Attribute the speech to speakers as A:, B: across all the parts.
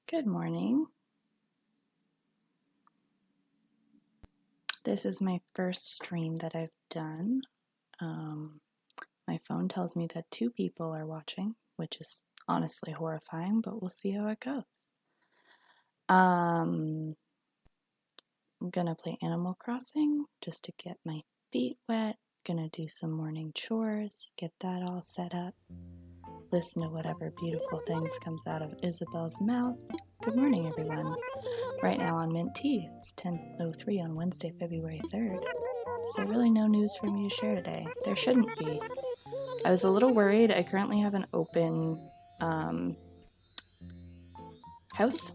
A: Good morning. This is my first stream that I've done. My phone tells me that 2 people are watching, which is honestly horrifying, but we'll see how it goes. I'm gonna play Animal Crossing just to get my feet wet Gonna do some morning chores, get that all set up, listen to whatever beautiful things comes out of Isabel's mouth. Good morning, everyone. Right now on Mynte Te, it's 10:03 on Wednesday, February 3rd. So really no news for me to share today. There shouldn't be. I was a little worried. I currently have an open house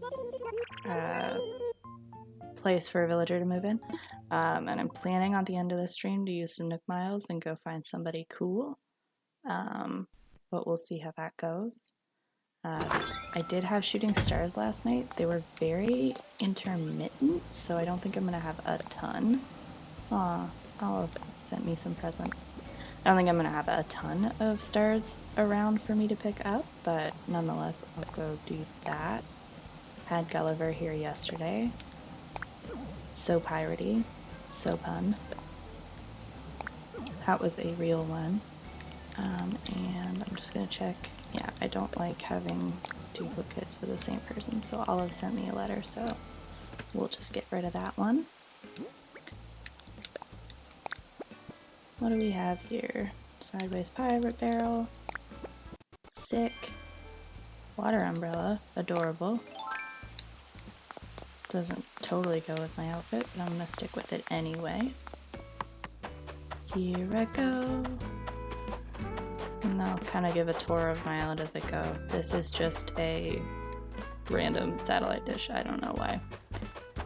A: place for a villager to move in. And I'm planning on the end of the stream to use some Nook Miles and go find somebody cool. But we'll see how that goes. I did have shooting stars last night. They were very intermittent, so I don't think I'm going to have a ton. Olive sent me some presents. I don't think I'm going to have a ton of stars around for me to pick up, but nonetheless, I'll go do that. Had Gulliver here yesterday. So piratey. So pun. That was a real one. And I'm just going to check. Yeah, I don't like having duplicates for the same person, so Olive sent me a letter, so we'll just get rid of that one. What do we have here? Sideways pirate barrel. Sick. Water umbrella. Adorable. Doesn't totally go with my outfit, but I'm going to stick with it anyway. Here I go. And I'll kind of give a tour of my island as I go. This is just a random satellite dish. I don't know why.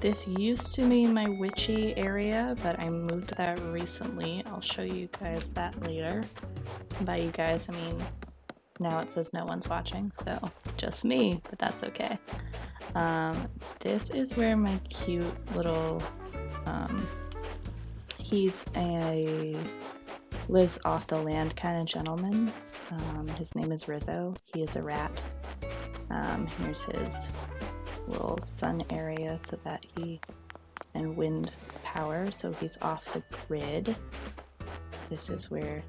A: This used to be my witchy area, but I moved that recently. I'll show you guys that later. By you guys, I mean, now it says no one's watching, so just me, but that's okay. This is where my cute little, he's a lives off the land kind of gentleman. His name is Rizzo. He is a rat. Here's his little sun area so that and wind power, so he's off the grid. This is where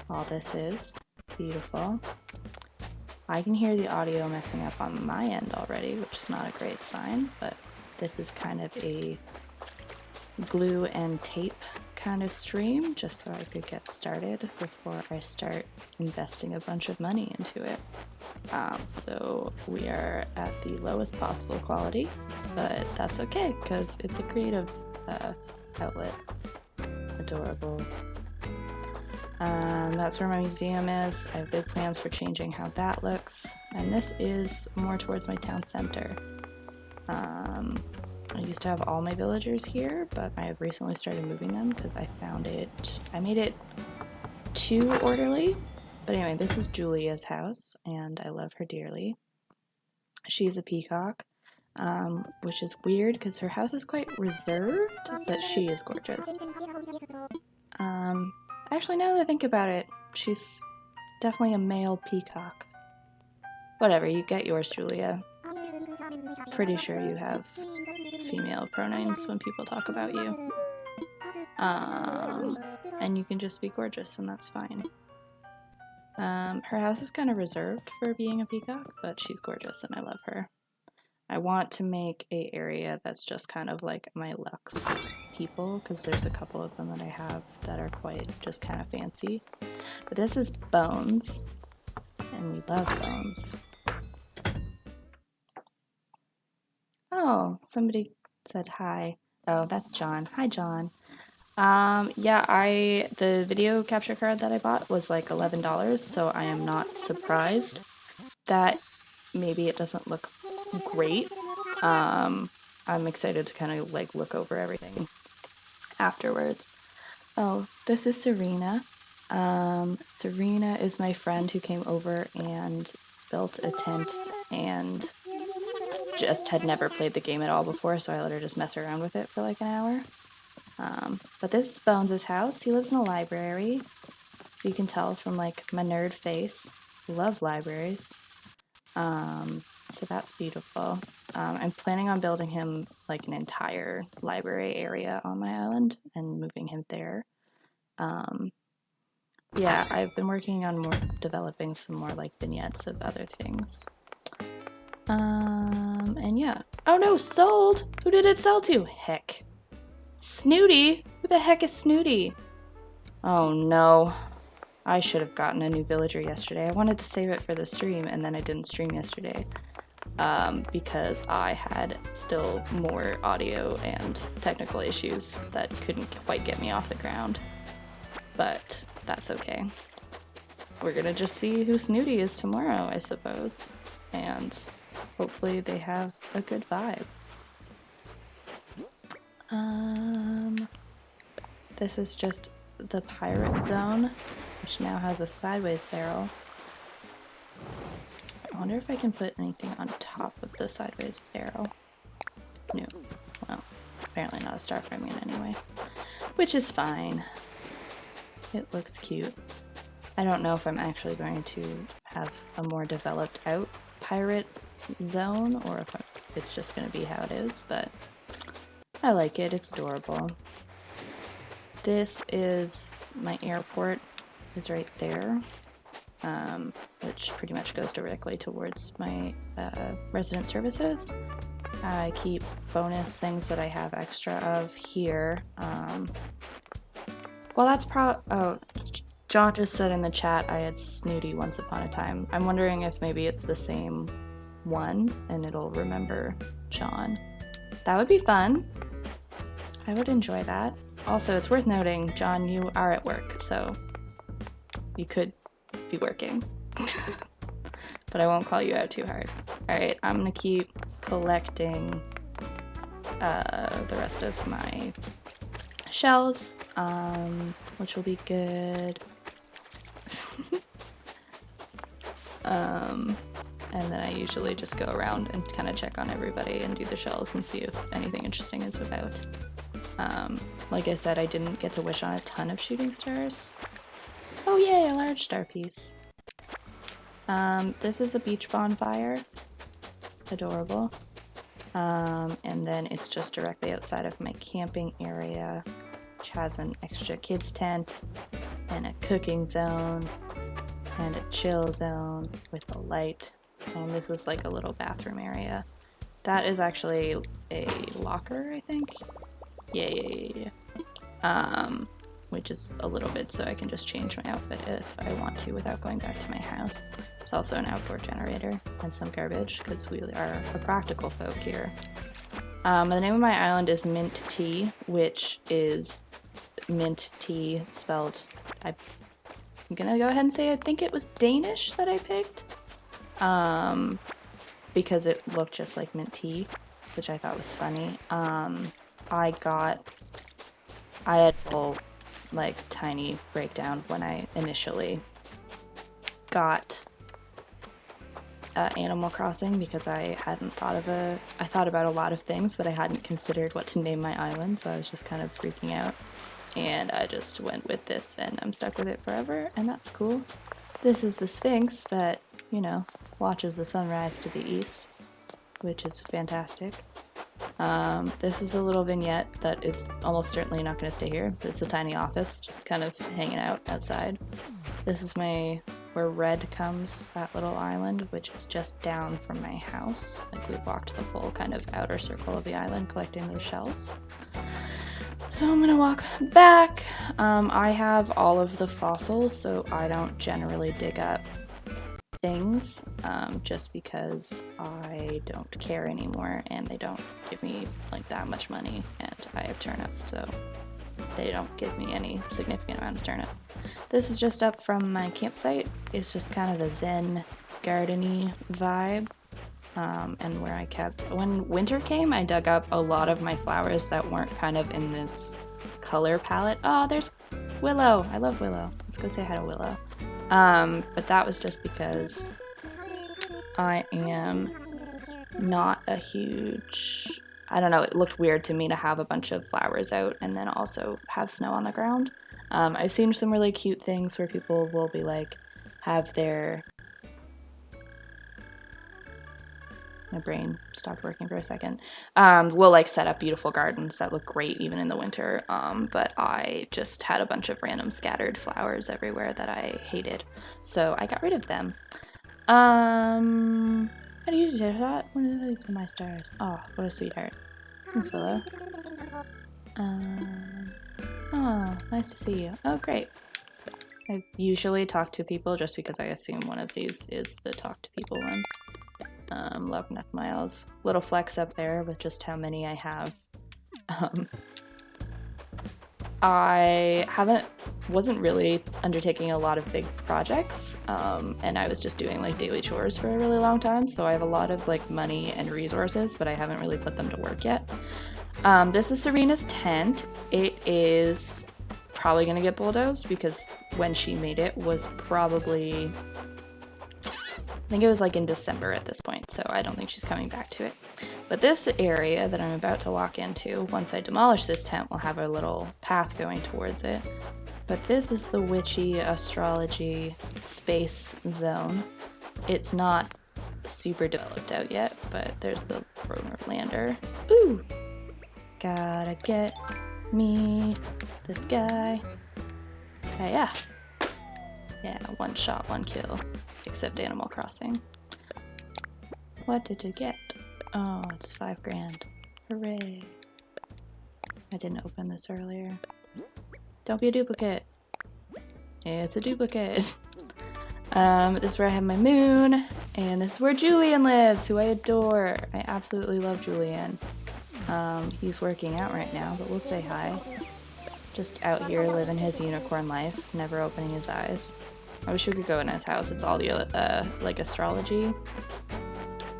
A: all this is. Beautiful. I can hear the audio messing up on my end already, which is not a great sign, but this is kind of a glue and tape kind of stream, just so I could get started before I start investing a bunch of money into it. So we are at the lowest possible quality, but that's okay because it's a creative outlet. Adorable. That's where my museum is. I have big plans for changing how that looks, and this is more towards my town center. I used to have all my villagers here, but I have recently started moving them because I made it too orderly. But anyway, this is Julia's house, and I love her dearly. She's a peacock, which is weird because her house is quite reserved, but she is gorgeous. Actually, now that I think about it, she's definitely a male peacock. Whatever, you get yours, Julia. Pretty sure you have female pronouns when people talk about you. And you can just be gorgeous, and that's fine. Her house is kind of reserved for being a peacock, but she's gorgeous and I love her. I want to make an area that's just kind of like my luxe people, because there's a couple of them that I have that are quite just kind of fancy. But this is Bones, and we love Bones. Oh, somebody said hi. Oh, that's John. Hi, John. Yeah, the video capture card that I bought was like $11, so I am not surprised that maybe it doesn't look great. I'm excited to kind of like look over everything afterwards. Oh, this is Serena. Serena is my friend who came over and built a tent and just had never played the game at all before, so I let her just mess around with it for like an hour. But this is Bones' house. He lives in a library, so you can tell from like my nerd face. Love libraries. So that's beautiful. I'm planning on building him like an entire library area on my island and moving him there. Yeah, I've been working on developing some more like vignettes of other things. And yeah. Oh no, sold! Who did it sell to? Heck. Snooty? Who the heck is Snooty? Oh no. I should have gotten a new villager yesterday. I wanted to save it for the stream, and then I didn't stream yesterday because I had still more audio and technical issues that couldn't quite get me off the ground. But that's okay. We're gonna just see who Snooty is tomorrow, I suppose. And hopefully they have a good vibe. This is just the pirate zone, which now has a sideways barrel. I wonder if I can put anything on top of the sideways barrel. No. Well, apparently not a star framing anyway. Which is fine. It looks cute. I don't know if I'm actually going to have a more developed out pirate zone or if it's just going to be how it is, but I like it. It's adorable. This is my airport, is right there, which pretty much goes directly towards my resident services. I keep bonus things that I have extra of here. Well, that's oh, John just said in the chat I had Snooty once upon a time. I'm wondering if maybe it's the same one and it'll remember John. That would be fun. I would enjoy that. Also, it's worth noting, John, you are at work, so you could be working. But I won't call you out too hard. Alright, I'm gonna keep collecting the rest of my shells, which will be good. And then I usually just go around and kind of check on everybody and do the shells and see if anything interesting is about. Like I said, I didn't get to wish on a ton of shooting stars. Oh yay, a large star piece. This is a beach bonfire. Adorable. And then it's just directly outside of my camping area, which has an extra kids tent and a cooking zone and a chill zone with a light. And this is like a little bathroom area. That is actually a locker, I think. Yeah. Which is a little bit so I can just change my outfit if I want to without going back to my house. There's also an outdoor generator and some garbage because we are a practical folk here. The name of my island is Mynte Te, which is mint tea spelled, I'm gonna go ahead and say I think it was Danish that I picked. Because it looked just like mint tea, which I thought was funny. I had a little, like, tiny breakdown when I initially got Animal Crossing because I hadn't thought of I thought about a lot of things, but I hadn't considered what to name my island, so I was just kind of freaking out. And I just went with this, and I'm stuck with it forever, and that's cool. This is the Sphinx that, you know, watches the sunrise to the east, which is fantastic. This is a little vignette that is almost certainly not going to stay here. It's a tiny office, just kind of hanging out outside. This is where Red comes, that little island, which is just down from my house. Like, we walked the full kind of outer circle of the island collecting those shells. So I'm gonna walk back. I have all of the fossils, so I don't generally dig up things, just because I don't care anymore and they don't give me like that much money, and I have turnips, so they don't give me any significant amount of turnips. This is just up from my campsite. It's just kind of a zen garden-y vibe. And where I kept, when winter came, I dug up a lot of my flowers that weren't kind of in this color palette. Oh, there's Willow. I love Willow. Let's go say hi to Willow. But that was just because I am not a huge, I don't know, it looked weird to me to have a bunch of flowers out and then also have snow on the ground. I've seen some really cute things where people will be like, have their, my brain stopped working for a second. We'll like set up beautiful gardens that look great even in the winter. But I just had a bunch of random scattered flowers everywhere that I hated. So I got rid of them. How do you do that? One of these are my stars. Oh, what a sweetheart. Thanks, Willow. Ah, nice to see you. Oh, great. I usually talk to people just because I assume one of these is the talk to people one. Love neck miles. Little flex up there with just how many I have. I wasn't really undertaking a lot of big projects, and I was just doing like daily chores for a really long time, so I have a lot of like money and resources, but I haven't really put them to work yet. This is Serena's tent. It is probably gonna get bulldozed because when she made it was probably, I think it was like in December at this point, so I don't think she's coming back to it. But this area that I'm about to walk into, once I demolish this tent, will have a little path going towards it. But this is the witchy astrology space zone. It's not super developed out yet, but there's the lunar lander. Ooh! Gotta get me this guy. Okay, yeah. Yeah, one shot, one kill. Except Animal Crossing. What did you get? Oh, it's 5 grand. Hooray. I didn't open this earlier. Don't be a duplicate. It's a duplicate. This is where I have my moon. And this is where Julian lives, who I adore. I absolutely love Julian. He's working out right now, but we'll say hi. Just out here living his unicorn life, never opening his eyes. I wish we could go in his house. It's all the like astrology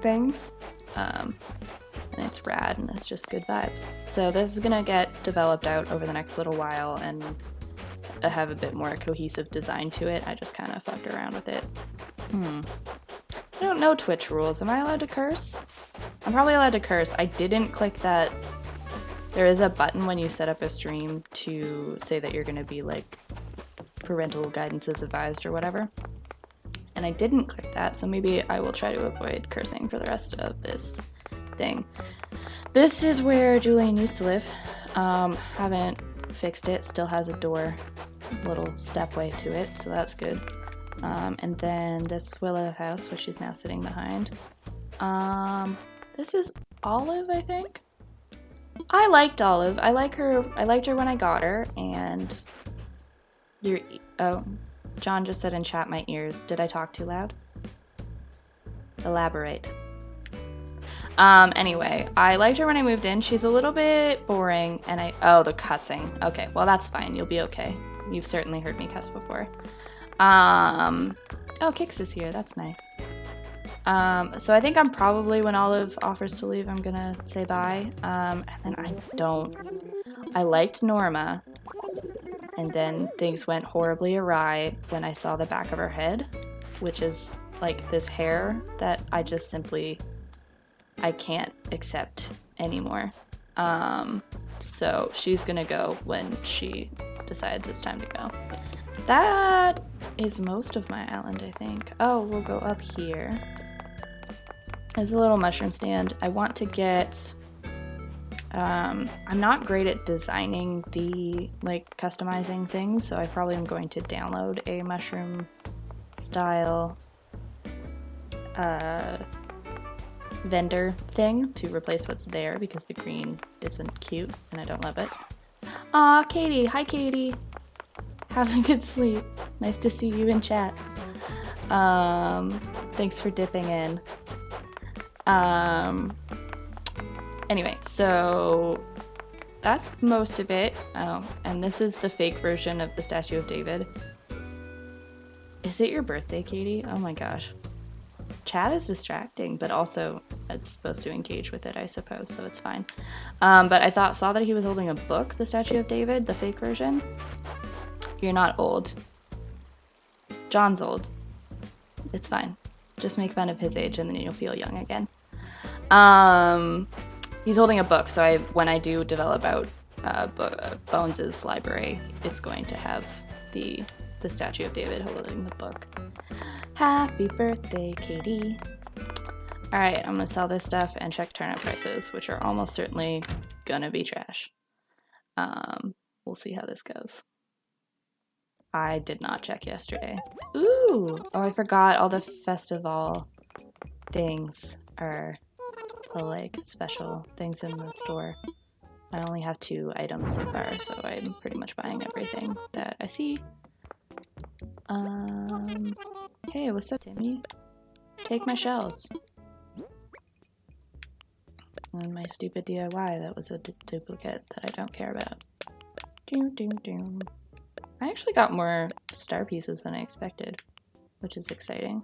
A: things. And it's rad and it's just good vibes. So this is gonna get developed out over the next little while and have a bit more cohesive design to it. I just kind of fucked around with it. I don't know Twitch rules. Am I allowed to curse? I'm probably allowed to curse. I didn't click that. There is a button when you set up a stream to say that you're gonna be like parental guidance is advised or whatever. And I didn't click that, so maybe I will try to avoid cursing for the rest of this thing. This is where Julian used to live. Haven't fixed it, still has a door, little stepway to it, so that's good. And then this is Willow's house, which she's now sitting behind. This is Olive, I think. I liked Olive. I liked her when I got her, and oh, John just said in chat my ears. Did I talk too loud? Elaborate. Anyway, I liked her when I moved in. She's a little bit boring, and oh, the cussing. Okay, well, that's fine. You'll be okay. You've certainly heard me cuss before. Oh, Kix is here. That's nice. So I think I'm probably, when Olive offers to leave, I'm gonna say bye. And then I liked Norma, and then things went horribly awry when I saw the back of her head, which is like this hair that I just simply, I can't accept anymore. So she's gonna go when she decides it's time to go. That is most of my island, I think. Oh, we'll go up here. There's a little mushroom stand. I want to get, I'm not great at designing the, like, customizing things, so I probably am going to download a mushroom style vendor thing to replace what's there because the green isn't cute and I don't love it. Aw, Katie. Hi, Katie. Have a good sleep. Nice to see you in chat. Thanks for dipping in. Anyway, so that's most of it. Oh, and this is the fake version of the Statue of David. Is it your birthday, Katie? Oh my gosh. Chat is distracting, but also it's supposed to engage with it, I suppose, so it's fine. But I saw that he was holding a book, the Statue of David, the fake version. You're not old. John's old. It's fine. Just make fun of his age and then you'll feel young again. He's holding a book, so when I do develop out Bones' library, it's going to have the Statue of David holding the book. Happy birthday, Katie. Alright, I'm gonna sell this stuff and check turnip prices, which are almost certainly gonna be trash. We'll see how this goes. I did not check yesterday. Ooh! Oh, I forgot all the festival things are the, like, special things in the store. I only have 2 items so far, so I'm pretty much buying everything that I see. Hey, what's up, Timmy? Take my shells. And my stupid DIY that was a duplicate that I don't care about. Doom, doom, doom. I actually got more star pieces than I expected, which is exciting.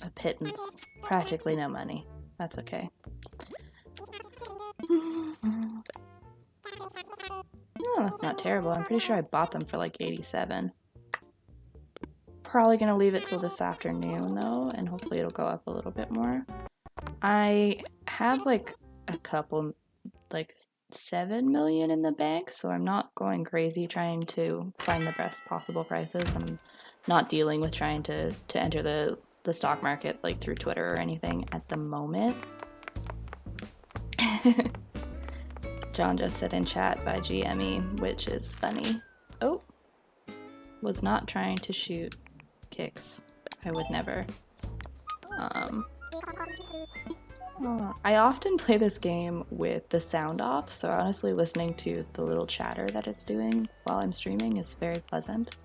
A: A pittance. Practically no money. That's okay. Oh, that's not terrible. I'm pretty sure I bought them for like 87. Probably gonna leave it till this afternoon though, and hopefully it'll go up a little bit more. I have like a couple, like 7 million in the bank, so I'm not going crazy trying to find the best possible prices. I'm not dealing with trying to enter the stock market like through Twitter or anything at the moment. John just said in chat by GME, which is funny. Oh, was not trying to shoot kicks. I would never. I often play this game with the sound off, so honestly listening to the little chatter that it's doing while I'm streaming is very pleasant.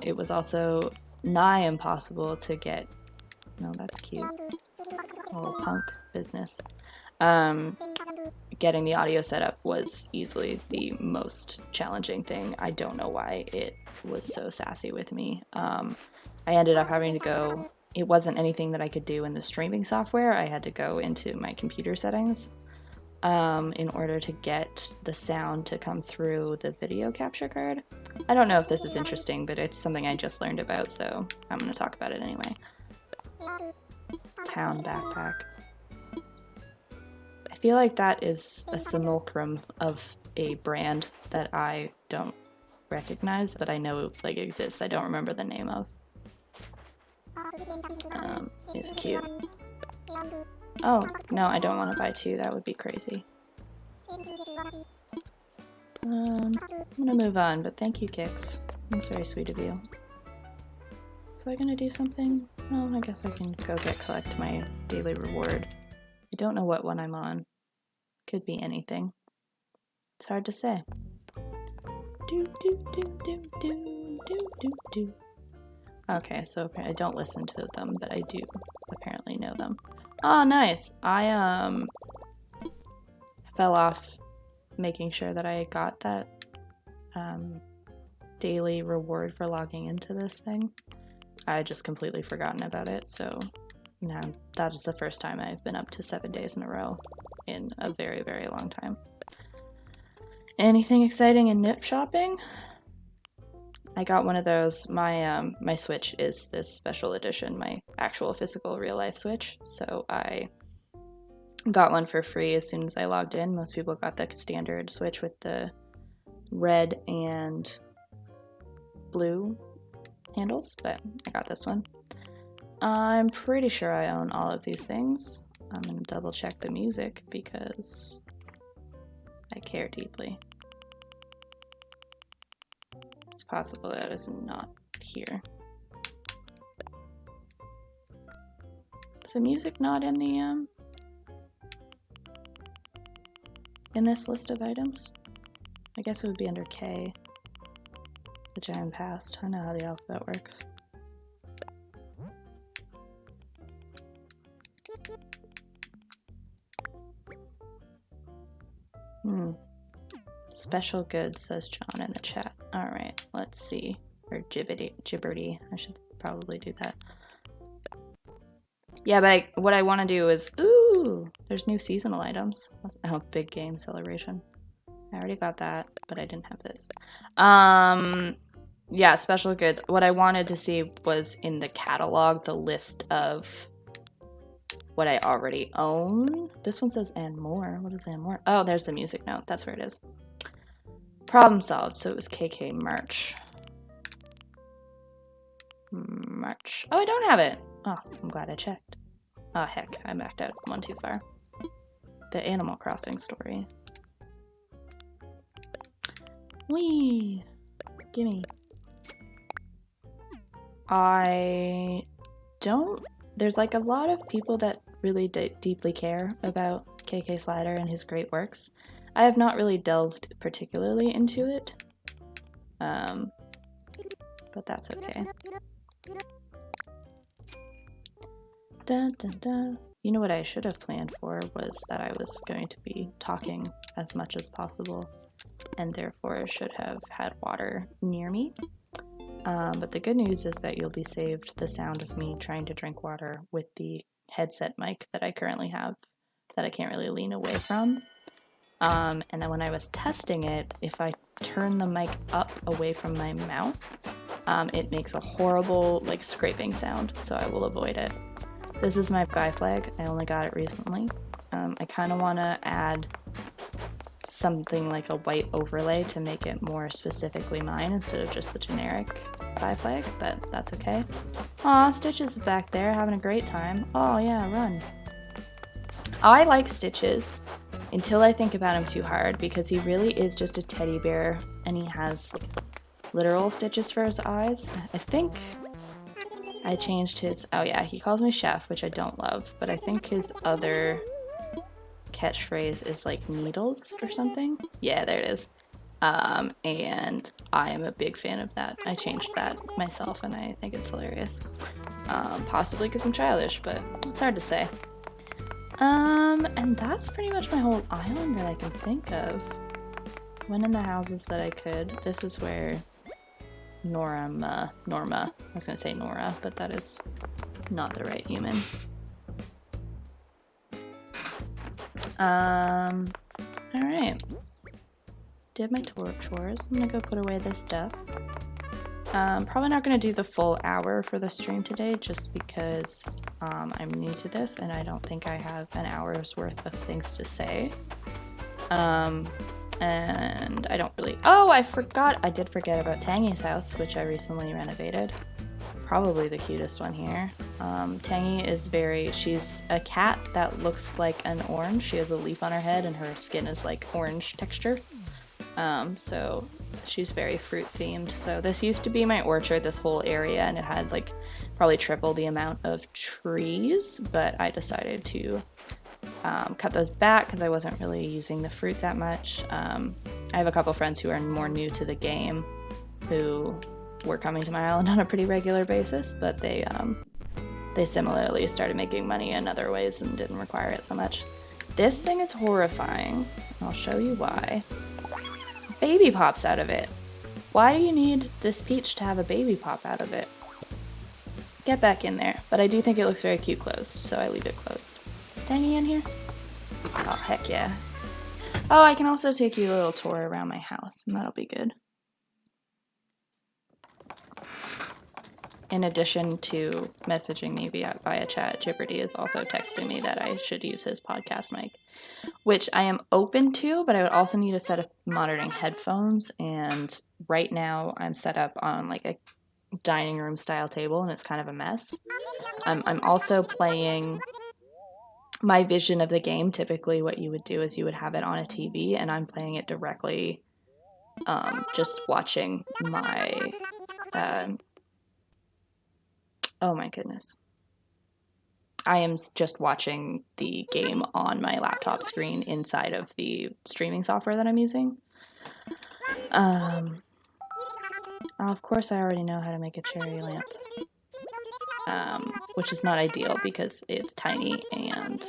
A: It was also nigh impossible to get... No, that's cute. Little punk business. Getting the audio set up was easily the most challenging thing. I don't know why it was so sassy with me. I ended up having to go... It wasn't anything that I could do in the streaming software. I had to go into my computer settings in order to get the sound to come through the video capture card. I don't know if this is interesting, but it's something I just learned about, so I'm going to talk about it anyway. Town backpack. I feel like that is a simulacrum of a brand that I don't recognize, but I know like exists. I don't remember the name of. It's cute. Oh, no, I don't want to buy 2. That would be crazy. I'm gonna move on, but thank you, Kix. That's very sweet of you. Was I gonna do something? Oh, I guess I can go collect my daily reward. I don't know what one I'm on. Could be anything. It's hard to say. Do do do do do do do do. Okay, so I don't listen to them, but I do apparently know them. Oh, nice. I fell off making sure that I got that daily reward for logging into this thing. I had just completely forgotten about it, so now that is the first time I've been up to 7 days in a row in a very, very long time. Anything exciting in nip shopping? I got one of those. My Switch is this special edition, my actual physical real life Switch. So I got one for free as soon as I logged in. Most people got the standard Switch with the red and blue handles, but I got this one. I'm pretty sure I own all of these things. I'm gonna double check the music because I care deeply. It's possible that it's not here. Is the music not in the in this list of items? I guess it would be under K, which I am past. I know how the alphabet works. Special goods, says John in the chat. Alright, let's see. Or Gibberty. I should probably do that. Yeah, but what I want to do is... Ooh! There's new seasonal items. Oh, big game celebration. I already got that, but I didn't have this. Yeah, special goods. What I wanted to see was in the catalog, the list of what I already own. This one says and more. What is and more? Oh, there's the music note. That's where it is. Problem solved. So it was KK March. March. Oh, I don't have it. Oh, I'm glad I checked. Oh, heck. I backed out one too far. The Animal Crossing story. Whee! Gimme. I don't... There's like a lot of people that really deeply care about KK Slider and his great works. I have not really delved particularly into it, but that's okay. Dun, dun, dun. You know what I should have planned for was that I was going to be talking as much as possible, and therefore should have had water near me. But the good news is that you'll be saved the sound of me trying to drink water with the headset mic that I currently have that I can't really lean away from. And then when I was testing it, if I turn the mic up away from my mouth, it makes a horrible like scraping sound, so I will avoid it. This is my buy flag. I only got it recently. I kind of want to add something like a white overlay to make it more specifically mine instead of just the generic buy flag, but that's okay. Aw, Stitch is back there having a great time. Oh yeah, run. I like Stitches until I think about him too hard, because he really is just a teddy bear and he has like literal stitches for his eyes. I think I changed his... Oh yeah, he calls me chef, which I don't love, but I think his other catchphrase is like needles or something. Yeah, there it is. And I am a big fan of that. I changed that myself and I think it's hilarious. Possibly because I'm childish, but it's hard to say. And that's pretty much my whole island that I can think of. Went in the houses that I could. This is where Norma, I was gonna say Nora, but that is not the right human. Alright. Did my chores. I'm gonna go put away this stuff. Probably not gonna do the full hour for the stream today, just because I'm new to this and I don't think I have an hour's worth of things to say. And I don't really... Oh, I did forget about Tangy's house, which I recently renovated. Probably the cutest one here. Tangy is she's a cat that looks like an orange. She has a leaf on her head and her skin is like orange texture. So she's very fruit themed. So this used to be my orchard, this whole area, and it had like probably triple the amount of trees, but I decided to cut those back because I wasn't really using the fruit that much. I have a couple friends who are more new to the game who were coming to my island on a pretty regular basis, but they similarly started making money in other ways and didn't require it so much. This thing is horrifying. I'll show you why. Baby pops out of it. Why do you need this peach to have a baby pop out of it? Get back in there. But I do think it looks very cute closed, so I leave it closed. Is Tangy in here? Oh, heck yeah. Oh, I can also take you a little tour around my house, and that'll be good. In addition to messaging me via chat, Gibberty is also texting me that I should use his podcast mic, which I am open to, but I would also need a set of monitoring headphones, and right now I'm set up on like a dining room style table, and it's kind of a mess. I'm also playing my vision of the game. Typically what you would do is you would have it on a TV, and I'm playing it directly, just watching my... oh my goodness. I am just watching the game on my laptop screen inside of the streaming software that I'm using. Of course I already know how to make a cherry lamp. Which is not ideal because it's tiny and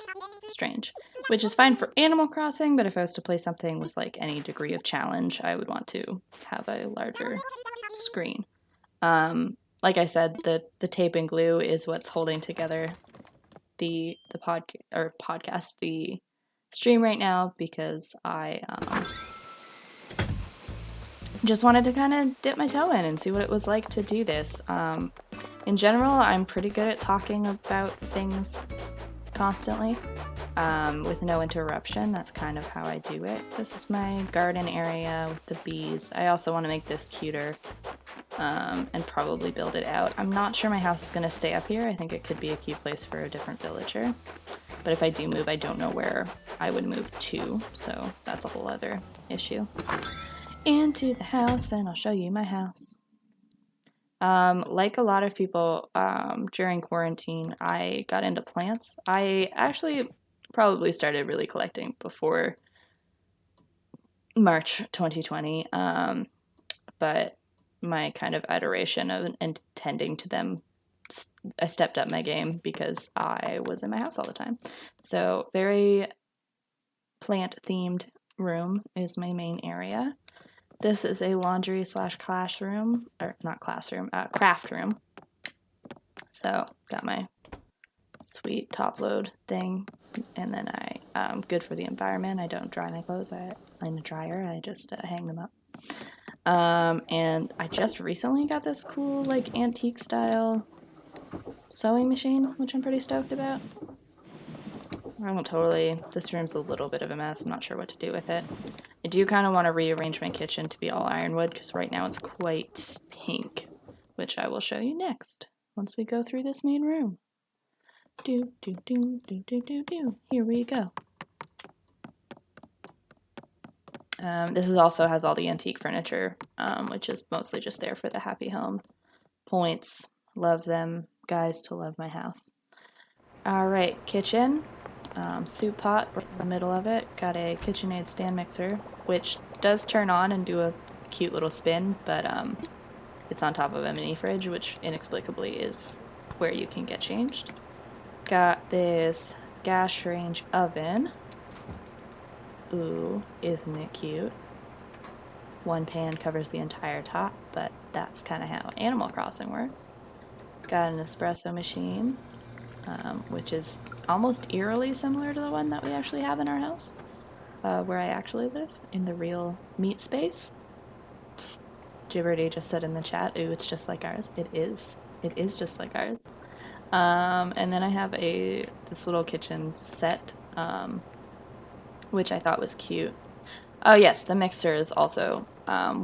A: strange. Which is fine for Animal Crossing, but if I was to play something with like any degree of challenge, I would want to have a larger screen. Like I said, the tape and glue is what's holding together the podcast, the stream right now, because I just wanted to kind of dip my toe in and see what it was like to do this. In general, I'm pretty good at talking about things constantly, with no interruption. That's kind of how I do it. This is my garden area with the bees. I also want to make this cuter, and probably build it out. I'm not sure my house is going to stay up here. I think it could be a cute place for a different villager. But if I do move, I don't know where I would move to, so that's a whole other issue. Into the house, and I'll show you my house. Like a lot of people, during quarantine, I got into plants. I actually probably started really collecting before March 2020, but my kind of adoration of and tending to them, I stepped up my game because I was in my house all the time. So very plant themed room is my main area. This is a laundry / classroom, or not classroom, craft room. So got my sweet top load thing, and then good for the environment. I don't dry my clothes in a dryer. I just hang them up. And I just recently got this cool like antique style sewing machine, which I'm pretty stoked about. This room's a little bit of a mess. I'm not sure what to do with it. I do kind of want to rearrange my kitchen to be all ironwood because right now it's quite pink, which I will show you next once we go through this main room. Here we go. This also has all the antique furniture, which is mostly just there for the happy home points. Love them, guys, to love my house. All right, kitchen. Soup pot right in the middle of it. Got a KitchenAid stand mixer, which does turn on and do a cute little spin, but it's on top of a mini fridge, which inexplicably is where you can get changed. Got this gas range oven. Ooh, isn't it cute? One pan covers the entire top, but that's kind of how Animal Crossing works. Got an espresso machine, which is almost eerily similar to the one that we actually have in our house, where I actually live, in the real meat space. Gibberty just said in the chat, ooh, it's just like ours. It is. It is just like ours. And then I have this little kitchen set, which I thought was cute. Oh yes, the mixer is also,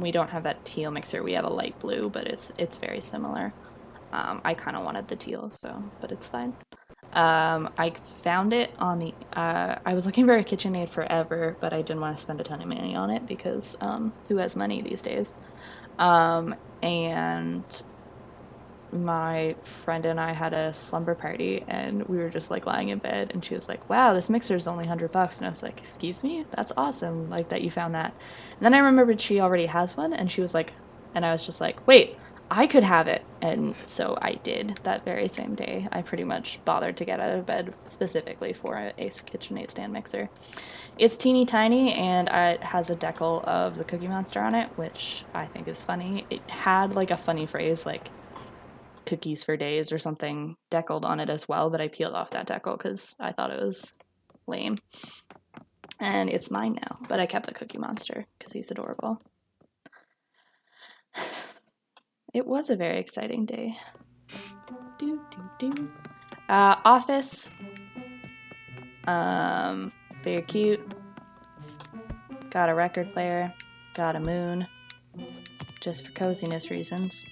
A: we don't have that teal mixer. We have a light blue, but it's very similar. I kind of wanted the teal, but it's fine. I found it on the, I was looking for a KitchenAid forever, but I didn't want to spend a ton of money on it because, who has money these days? And my friend and I had a slumber party, and we were just like lying in bed, and she was like, wow, this mixer is only $100. And I was like, excuse me? That's awesome, like, that you found that. And then I remembered she already has one, and she was like, and I was just like, wait, I could have it. And so I did that very same day. I pretty much bothered to get out of bed specifically for a KitchenAid stand mixer. It's teeny tiny, and it has a decal of the Cookie Monster on it, which I think is funny. It had like a funny phrase like cookies for days or something deckled on it as well, but I peeled off that decal because I thought it was lame. And it's mine now, but I kept the Cookie Monster because he's adorable. It was a very exciting day. Office. Very cute. Got a record player. Got a moon. Just for coziness reasons.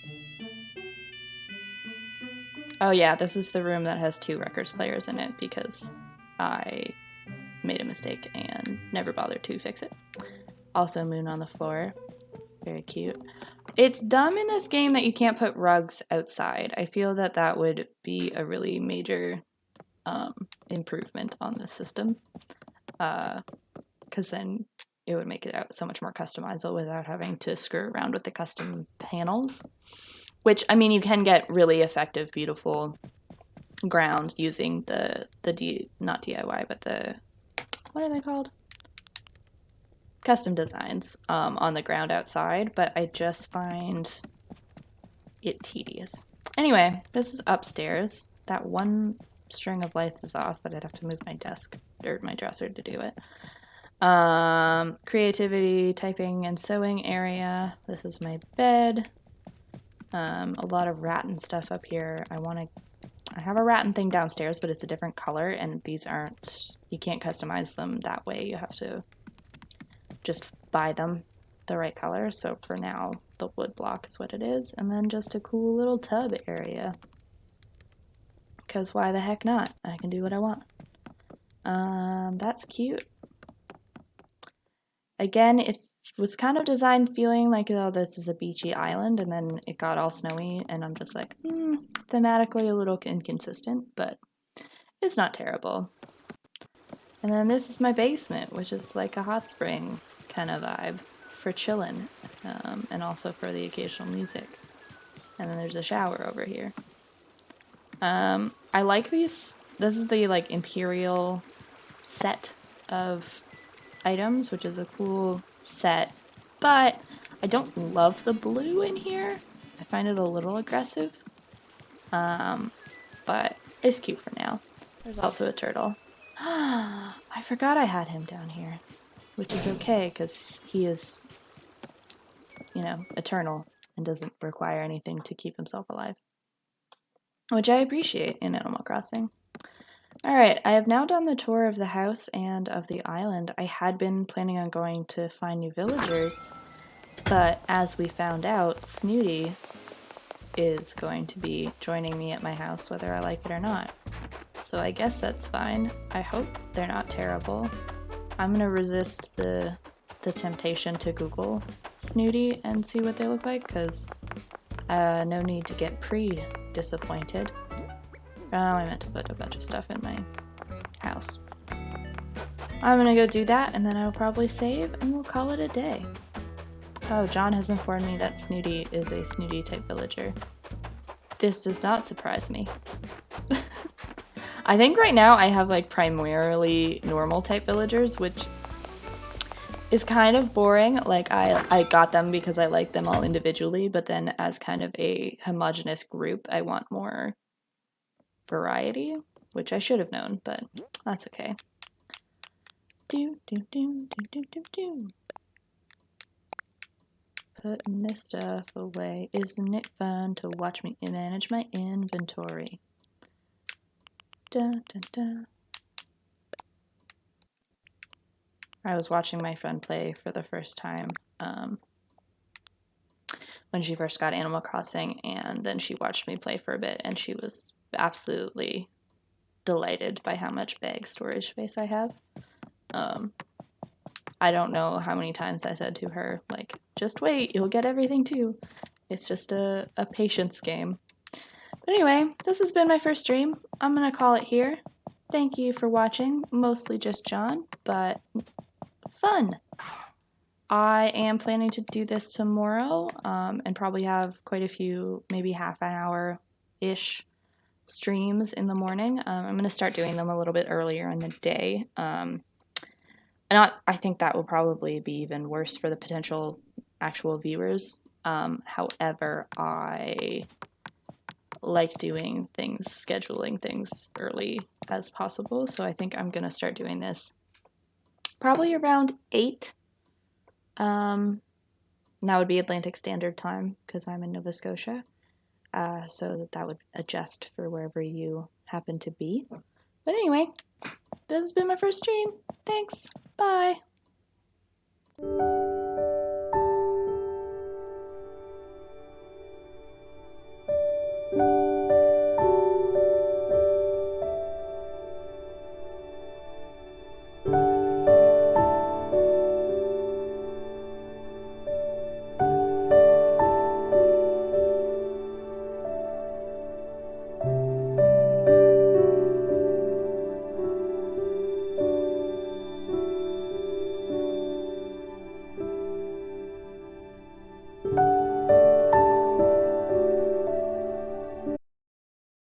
A: Oh yeah, this is the room that has 2 records players in it because I made a mistake and never bothered to fix it. Also moon on the floor. Very cute. It's dumb in this game that you can't put rugs outside. I feel that would be a really major improvement on this system. Because then it would make it so much more customizable without having to screw around with the custom panels. Which, I mean, you can get really effective, beautiful ground using not DIY, but what are they called? Custom designs on the ground outside, but I just find it tedious. Anyway, this is upstairs. That one string of lights is off, but I'd have to move my desk or my dresser to do it. Creativity, typing, and sewing area. This is my bed. A lot of rattan stuff up here. I have a rattan thing downstairs, but it's a different color, and you can't customize them that way. You have to just buy them the right color. So for now, the wood block is what it is. And then just a cool little tub area. Because why the heck not? I can do what I want. That's cute. Again, was kind of designed feeling like, oh, this is a beachy island, and then it got all snowy, and I'm just like, thematically a little inconsistent, but it's not terrible. And then this is my basement, which is like a hot spring kind of vibe for chilling, and also for the occasional music. And then there's a shower over here. I like these. This is the like Imperial set of items, which is a cool set, but I don't love the blue in here. I find it a little aggressive, but it's cute for now. There's also a turtle. I forgot I had him down here, which is okay because he is, eternal and doesn't require anything to keep himself alive, which I appreciate in Animal Crossing. Alright, I have now done the tour of the house and of the island. I had been planning on going to find new villagers, but as we found out, Snooty is going to be joining me at my house whether I like it or not. So I guess that's fine. I hope they're not terrible. I'm gonna resist the temptation to Google Snooty and see what they look like, because no need to get pre-disappointed. I meant to put a bunch of stuff in my house. I'm gonna go do that, and then I'll probably save, and we'll call it a day. Oh, John has informed me that Snooty is a Snooty type villager. This does not surprise me. I think right now I have like primarily normal type villagers, which is kind of boring. Like I got them because I like them all individually, but then as kind of a homogenous group, I want more variety, which I should have known, but that's okay. Putting this stuff away. Isn't it fun to watch me manage my inventory? I was watching my friend play for the first time when she first got Animal Crossing, and then she watched me play for a bit, and she was absolutely delighted by how much bag storage space I have. I don't know how many times I said to her, like, just wait, you'll get everything too. It's just a patience game. But anyway, this has been my first stream. I'm gonna call it here. Thank you for watching. Mostly just John, but fun. I am planning to do this tomorrow, and probably have quite a few, maybe half an hour-ish streams in the morning. I'm going to start doing them a little bit earlier in the day. And I think that will probably be even worse for the potential actual viewers. However, I like doing things, scheduling things early as possible. So I think I'm going to start doing this probably around 8. And that would be Atlantic Standard Time because I'm in Nova Scotia. So that would adjust for wherever you happen to be. But anyway, this has been my first stream. Thanks. Bye.